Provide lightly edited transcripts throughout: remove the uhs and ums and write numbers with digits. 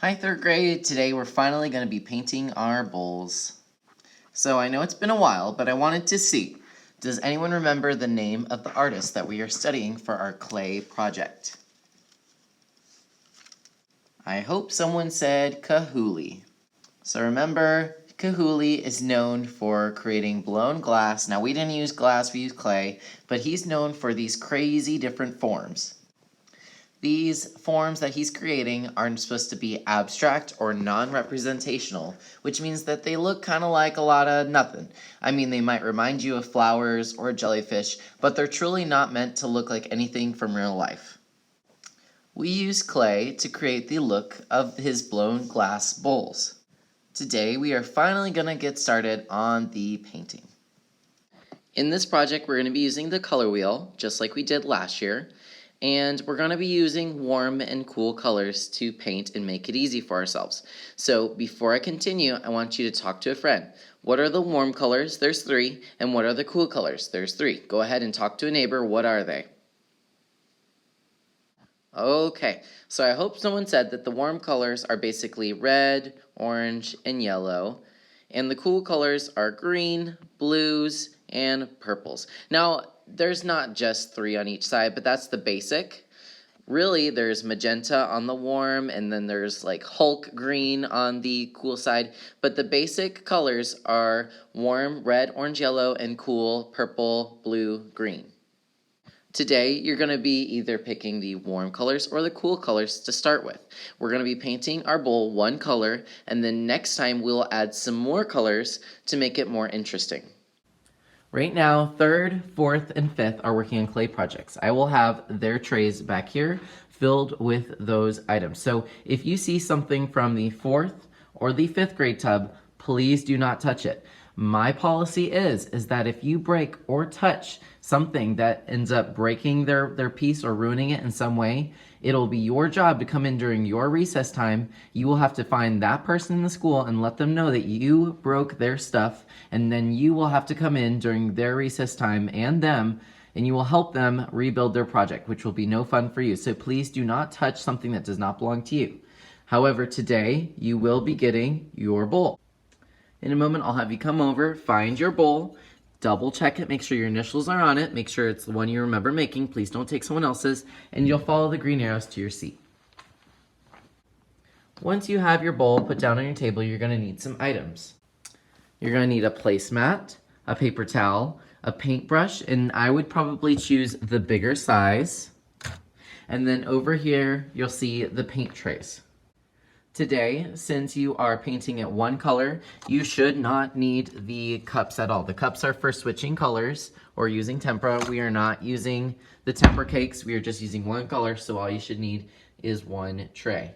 Hi, third grade. Today we're finally going to be painting our bowls. So I know it's been a while, but I wanted to see, does anyone remember the name of the artist that we are studying for our clay project? I hope someone said Kahuli. So remember, Kahuli is known for creating blown glass. Now we didn't use glass, we used clay, but he's known for these crazy different forms. These forms that he's creating aren't supposed to be abstract or non-representational, which means that they look kind of like a lot of nothing. I mean, they might remind you of flowers or jellyfish, but they're truly not meant to look like anything from real life. We use clay to create the look of his blown glass bowls. Today, we are finally going to get started on the painting. In this project, we're going to be using the color wheel, just like we did last year. And we're going to be using warm and cool colors to paint and make it easy for ourselves. So before I continue, I want you to talk to a friend. What are the warm colors? There's 3. And what are the cool colors? There's 3. Go ahead and talk to a neighbor. What are they? Okay, so I hope someone said that the warm colors are basically red, orange, and yellow. And the cool colors are green, blues, and purples. Now, there's not just 3 on each side, but that's the basic. Really, there's magenta on the warm, and then there's like Hulk green on the cool side. But the basic colors are warm, red, orange, yellow, and cool, purple, blue, green. Today, you're going to be either picking the warm colors or the cool colors to start with. We're going to be painting our bowl one color, and then next time we'll add some more colors to make it more interesting. Right now, 3rd, 4th, and 5th are working on clay projects. I will have their trays back here filled with those items. So if you see something from the 4th or the 5th grade tub, please do not touch it. My policy is that if you break or touch something that ends up breaking their piece or ruining it in some way, it'll be your job to come in during your recess time. You will have to find that person in the school and let them know that you broke their stuff, and then you will have to come in during their recess time and them, and you will help them rebuild their project, which will be no fun for you. So please do not touch something that does not belong to you. However, today you will be getting your bowl. In a moment, I'll have you come over, find your bowl, double check it, make sure your initials are on it, make sure it's the one you remember making, please don't take someone else's, and you'll follow the green arrows to your seat. Once you have your bowl put down on your table, you're going to need some items. You're going to need a placemat, a paper towel, a paintbrush, and I would probably choose the bigger size. And then over here, you'll see the paint trays. Today, since you are painting it one color, you should not need the cups at all. The cups are for switching colors or using tempera. We are not using the tempera cakes. We are just using one color, so all you should need is one tray.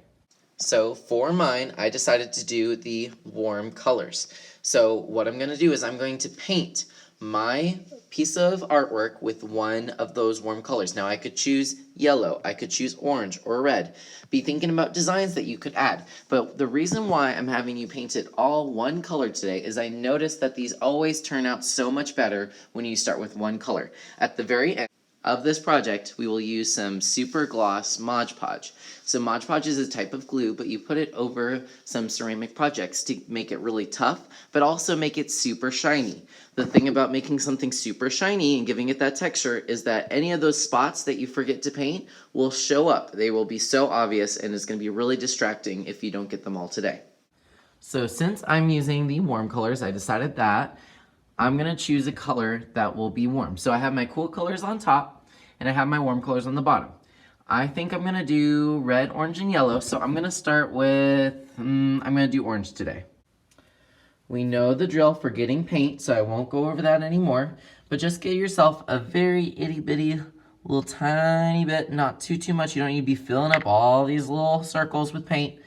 So for mine, I decided to do the warm colors. So what I'm going to do is I'm going to paint my piece of artwork with one of those warm colors. Now I could choose yellow, I could choose orange or red. Be thinking about designs that you could add. But the reason why I'm having you paint it all one color today is I noticed that these always turn out so much better when you start with one color. At the very end of this project, we will use some Super Gloss Mod Podge. So Mod Podge is a type of glue, but you put it over some ceramic projects to make it really tough, but also make it super shiny. The thing about making something super shiny and giving it that texture is that any of those spots that you forget to paint will show up. They will be so obvious, and it's going to be really distracting if you don't get them all today. So since I'm using the warm colors, I decided that I'm going to choose a color that will be warm. So I have my cool colors on top, and I have my warm colors on the bottom. I think I'm going to do red, orange, and yellow. So I'm going to start with, I'm going to do orange today. We know the drill for getting paint, so I won't go over that anymore. But just get yourself a very itty-bitty, little tiny bit, not too much. You don't need to be filling up all these little circles with paint.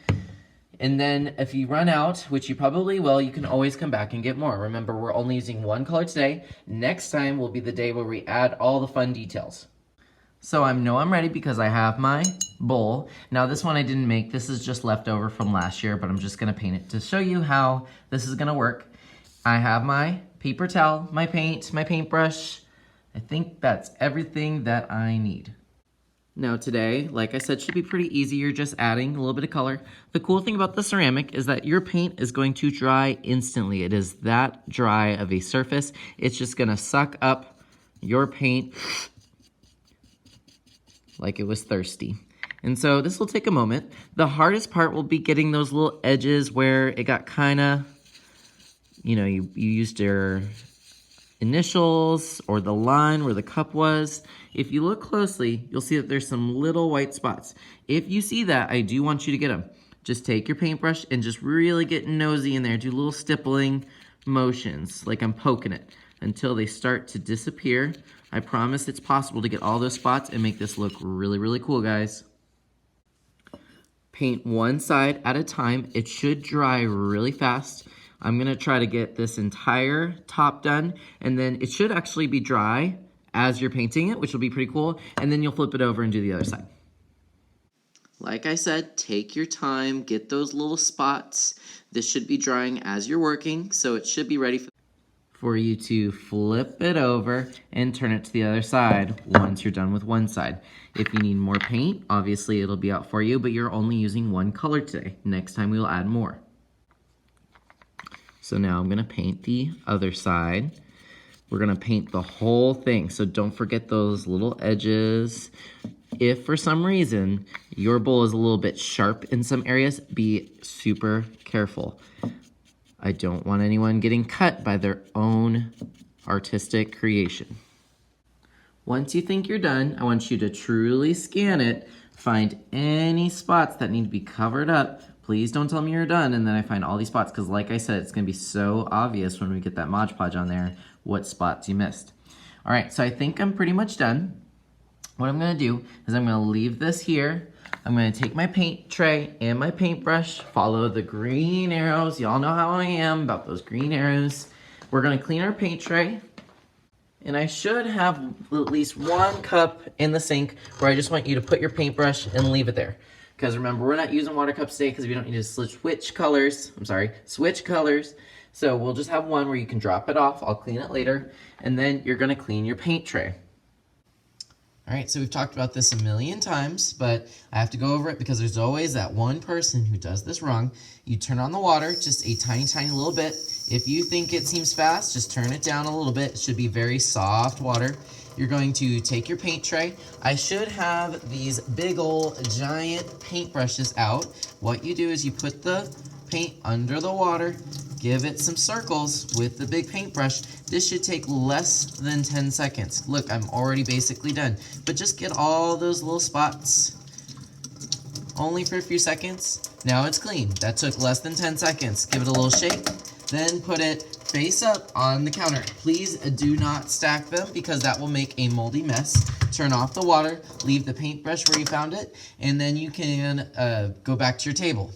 And then if you run out, which you probably will, you can always come back and get more. Remember, we're only using one color today. Next time will be the day where we add all the fun details. So I know I'm ready because I have my bowl. Now this one I didn't make. This is just leftover from last year, but I'm just going to paint it to show you how this is going to work. I have my paper towel, my paint, my paintbrush. I think that's everything that I need. Now today, like I said, should be pretty easy. You're just adding a little bit of color. The cool thing about the ceramic is that your paint is going to dry instantly. It is that dry of a surface. It's just gonna suck up your paint like it was thirsty. And so this will take a moment. The hardest part will be getting those little edges where it got kinda, you used your initials or the line where the cup was. If you look closely, you'll see that there's some little white spots. If you see that, I do want you to get them. Just take your paintbrush and just really get nosy in there. Do little stippling motions, like I'm poking it, until they start to disappear. I promise it's possible to get all those spots and make this look really, really cool, guys. Paint one side at a time. It should dry really fast. I'm gonna try to get this entire top done, and then it should actually be dry as you're painting it, which will be pretty cool, and then you'll flip it over and do the other side. Like I said, take your time, get those little spots. This should be drying as you're working, so it should be ready for you to flip it over and turn it to the other side once you're done with one side. If you need more paint, obviously it'll be out for you, but you're only using one color today. Next time we will add more. So now I'm gonna paint the other side. We're gonna paint the whole thing, so don't forget those little edges. If for some reason your bowl is a little bit sharp in some areas, be super careful. I don't want anyone getting cut by their own artistic creation. Once you think you're done, I want you to truly scan it, find any spots that need to be covered up. Please don't tell me you're done and then I find all these spots, because like I said, it's gonna be so obvious when we get that Mod Podge on there what spots you missed. All right, so I think I'm pretty much done. What I'm gonna do is I'm gonna leave this here. I'm gonna take my paint tray and my paintbrush, follow the green arrows. Y'all know how I am about those green arrows. We're gonna clean our paint tray. And I should have at least one cup in the sink where I just want you to put your paintbrush and leave it there. Because remember, we're not using water cups today because we don't need to switch colors. Switch colors. So we'll just have one where you can drop it off. I'll clean it later. And then you're gonna clean your paint tray. All right, so we've talked about this a million times, but I have to go over it because there's always that one person who does this wrong. You turn on the water just a tiny, tiny little bit. If you think it seems fast, just turn it down a little bit. It should be very soft water. You're going to take your paint tray. I should have these big old giant paintbrushes out. What you do is you put the paint under the water, give it some circles with the big paintbrush. This should take less than 10 seconds. Look, I'm already basically done. But just get all those little spots only for a few seconds. Now it's clean. That took less than 10 seconds. Give it a little shake, then put it face up on the counter. Please do not stack them because that will make a moldy mess. Turn off the water, leave the paintbrush where you found it, and then you can go back to your table.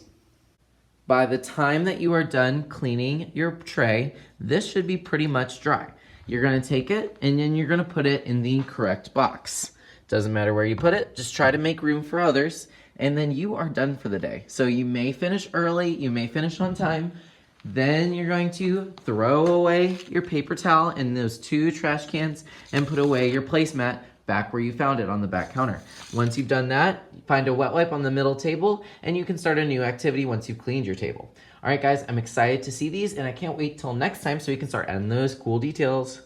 By the time that you are done cleaning your tray, this should be pretty much dry. You're gonna take it and then you're gonna put it in the correct box. Doesn't matter where you put it, just try to make room for others, and then you are done for the day. So you may finish early, you may finish on time, then you're going to throw away your paper towel in those 2 trash cans and put away your placemat back where you found it on the back counter. Once you've done that, find a wet wipe on the middle table and you can start a new activity once you've cleaned your table. All right, guys, I'm excited to see these and I can't wait till next time so we can start adding those cool details.